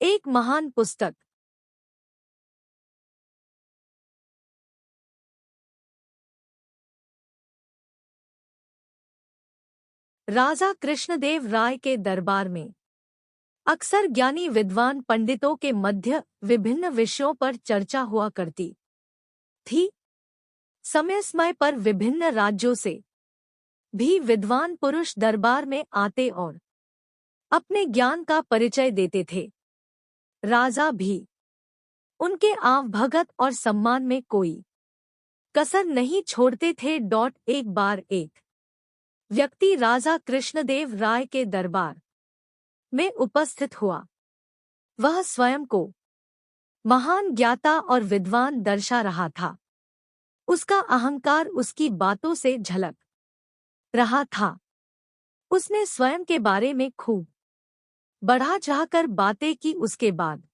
एक महान पुस्तक। राजा कृष्णदेव राय के दरबार में अक्सर ज्ञानी विद्वान पंडितों के मध्य विभिन्न विषयों पर चर्चा हुआ करती थी। समय समय पर विभिन्न राज्यों से भी विद्वान पुरुष दरबार में आते और अपने ज्ञान का परिचय देते थे। राजा भी उनके आवभगत और सम्मान में कोई कसर नहीं छोड़ते थे। एक बार एक व्यक्ति राजा कृष्णदेव राय के दरबार में उपस्थित हुआ। वह स्वयं को महान ज्ञाता और विद्वान दर्शा रहा था। उसका अहंकार उसकी बातों से झलक रहा था। उसने स्वयं के बारे में खूब बढ़ा चढ़ाकर बातें की। उसके बाद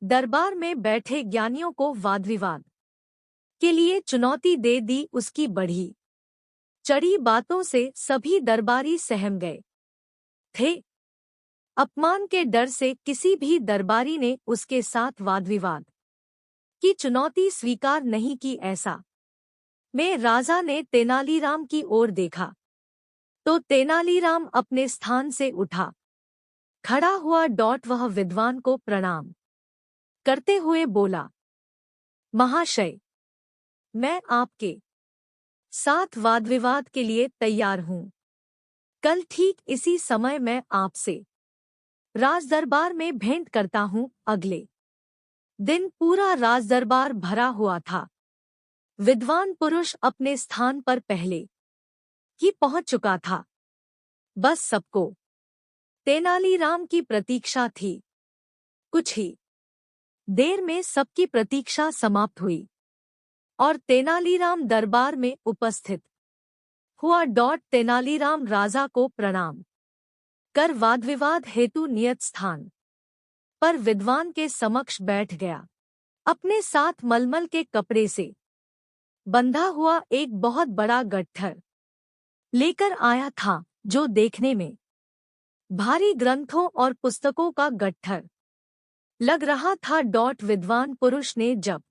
दरबार में बैठे ज्ञानियों को वाद-विवाद के लिए चुनौती दे दी। उसकी बढ़ी चढ़ी बातों से सभी दरबारी सहम गए थे। अपमान के डर से किसी भी दरबारी ने उसके साथ वाद-विवाद की चुनौती स्वीकार नहीं की। ऐसा में राजा ने तेनालीराम की ओर देखा तो तेनालीराम अपने स्थान से उठा खड़ा हुआ। वह विद्वान को प्रणाम करते हुए बोला, महाशय, मैं आपके साथ वाद-विवाद के लिए तैयार हूँ। कल ठीक इसी समय मैं आपसे राजदरबार में भेंट करता हूँ। अगले दिन पूरा राजदरबार भरा हुआ था। विद्वान पुरुष अपने स्थान पर पहले ही पहुंच चुका था। बस सबको तेनालीराम की प्रतीक्षा थी। कुछ ही देर में सबकी प्रतीक्षा समाप्त हुई और तेनालीराम दरबार में उपस्थित हुआ। तेनालीराम राजा को प्रणाम कर वाद-विवाद हेतु नियत स्थान पर विद्वान के समक्ष बैठ गया। अपने साथ मलमल के कपड़े से बंधा हुआ एक बहुत बड़ा गट्ठर लेकर आया था, जो देखने में भारी ग्रंथों और पुस्तकों का गट्ठर लग रहा था। विद्वान पुरुष ने जब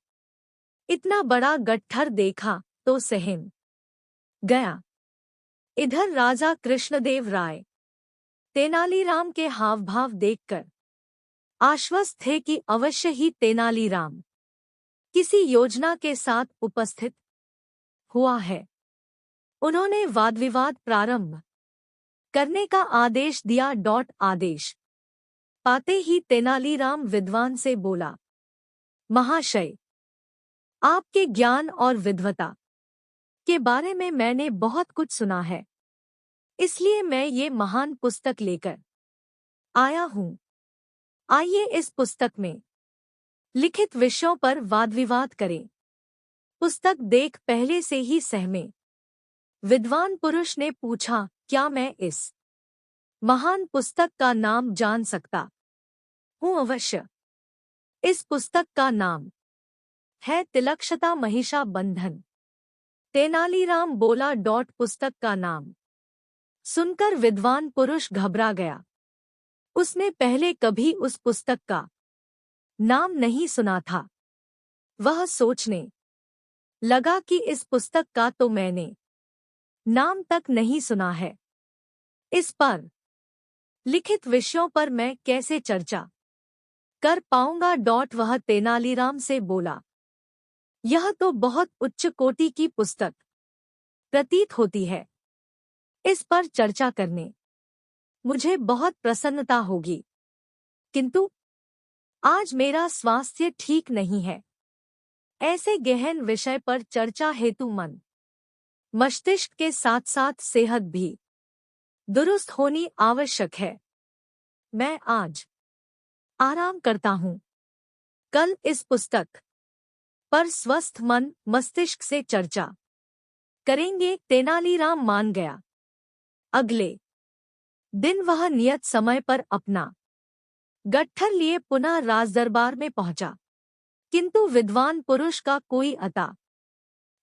इतना बड़ा गट्ठर देखा तो सहम गया। इधर राजा कृष्णदेव राय तेनालीराम के हावभाव देखकर आश्वस्त थे कि अवश्य ही तेनालीराम किसी योजना के साथ उपस्थित हुआ है। उन्होंने वाद-विवाद प्रारंभ करने का आदेश दिया। आदेश पाते ही तेनालीराम विद्वान से बोला, महाशय, आपके ज्ञान और विद्वता के बारे में मैंने बहुत कुछ सुना है, इसलिए मैं ये महान पुस्तक लेकर आया हूँ। आइए इस पुस्तक में लिखित विषयों पर वाद-विवाद करें। पुस्तक देख पहले से ही सहमे विद्वान पुरुष ने पूछा, क्या मैं इस महान पुस्तक का नाम जान सकता हूँ? अवश्य। इस पुस्तक का नाम है तिलक्षता महिषा बंधन। तेनालीराम बोला। पुस्तक का नाम सुनकर विद्वान पुरुष घबरा गया। उसने पहले कभी उस पुस्तक का नाम नहीं सुना था। वह सोचने लगा कि इस पुस्तक का तो मैंने नाम तक नहीं सुना है। इस पर लिखित विषयों पर मैं कैसे चर्चा कर पाऊंगा? वह तेनालीराम से बोला, यह तो बहुत उच्च कोटि की पुस्तक प्रतीत होती है। इस पर चर्चा करने मुझे बहुत प्रसन्नता होगी, किंतु आज मेरा स्वास्थ्य ठीक नहीं है। ऐसे गहन विषय पर चर्चा हेतु मन मस्तिष्क के साथ साथ सेहत भी दुरुस्त होनी आवश्यक है। मैं आज आराम करता हूँ। कल इस पुस्तक पर स्वस्थ मन मस्तिष्क से चर्चा करेंगे। तेनालीराम मान गया। अगले दिन वह नियत समय पर अपना गट्ठर लिए पुनः राजदरबार में पहुंचा, किंतु विद्वान पुरुष का कोई अता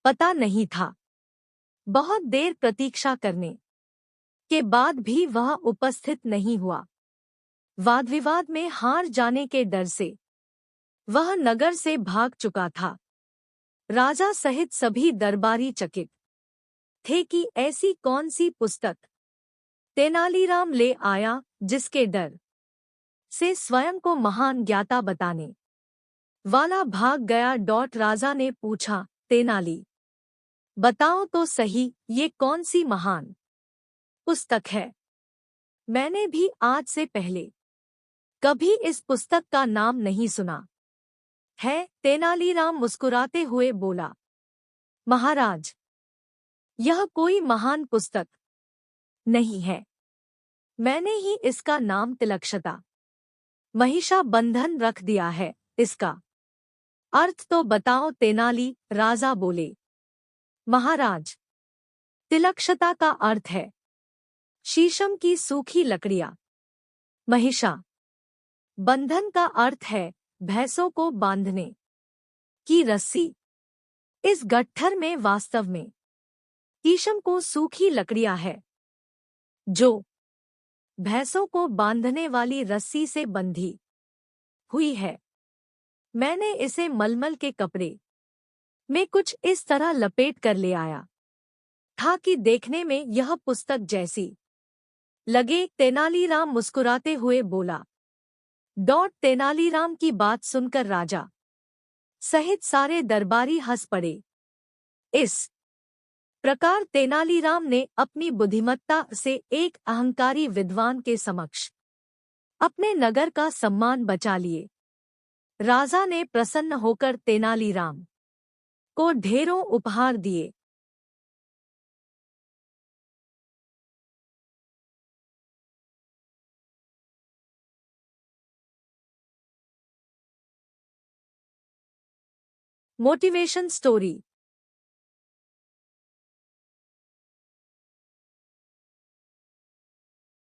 पता नहीं था। बहुत देर प्रतीक्षा करने के बाद भी वह उपस्थित नहीं हुआ। वाद विवाद में हार जाने के डर से वह नगर से भाग चुका था। राजा सहित सभी दरबारी चकित थे कि ऐसी कौन सी पुस्तक तेनालीराम ले आया जिसके डर से स्वयं को महान ज्ञाता बताने वाला भाग गया। राजा ने पूछा, तेनाली, बताओ तो सही, ये कौन सी महान पुस्तक है? मैंने भी आज से पहले कभी इस पुस्तक का नाम नहीं सुना है। तेनालीराम मुस्कुराते हुए बोला, महाराज, यह कोई महान पुस्तक नहीं है। मैंने ही इसका नाम तिलक्षता महिषा बंधन रख दिया है। इसका अर्थ तो बताओ। तेनाली राजा बोले, महाराज, तिलक्षता का अर्थ है शीशम की सूखी लकड़ियां। महिषा बंधन का अर्थ है भैंसों को बांधने की रस्सी। इस गट्ठर में वास्तव में शीशम को सूखी लकड़ियां है जो भैंसों को बांधने वाली रस्सी से बंधी हुई है। मैंने इसे मलमल के कपड़े में कुछ इस तरह लपेट कर ले आया था कि देखने में यह पुस्तक जैसी लगे। तेनालीराम मुस्कुराते हुए बोला। तेनालीराम की बात सुनकर राजा सहित सारे दरबारी हंस पड़े। इस प्रकार तेनालीराम ने अपनी बुद्धिमत्ता से एक अहंकारी विद्वान के समक्ष अपने नगर का सम्मान बचा लिए। राजा ने प्रसन्न होकर तेनालीराम को ढेरों उपहार दिए। Motivation story.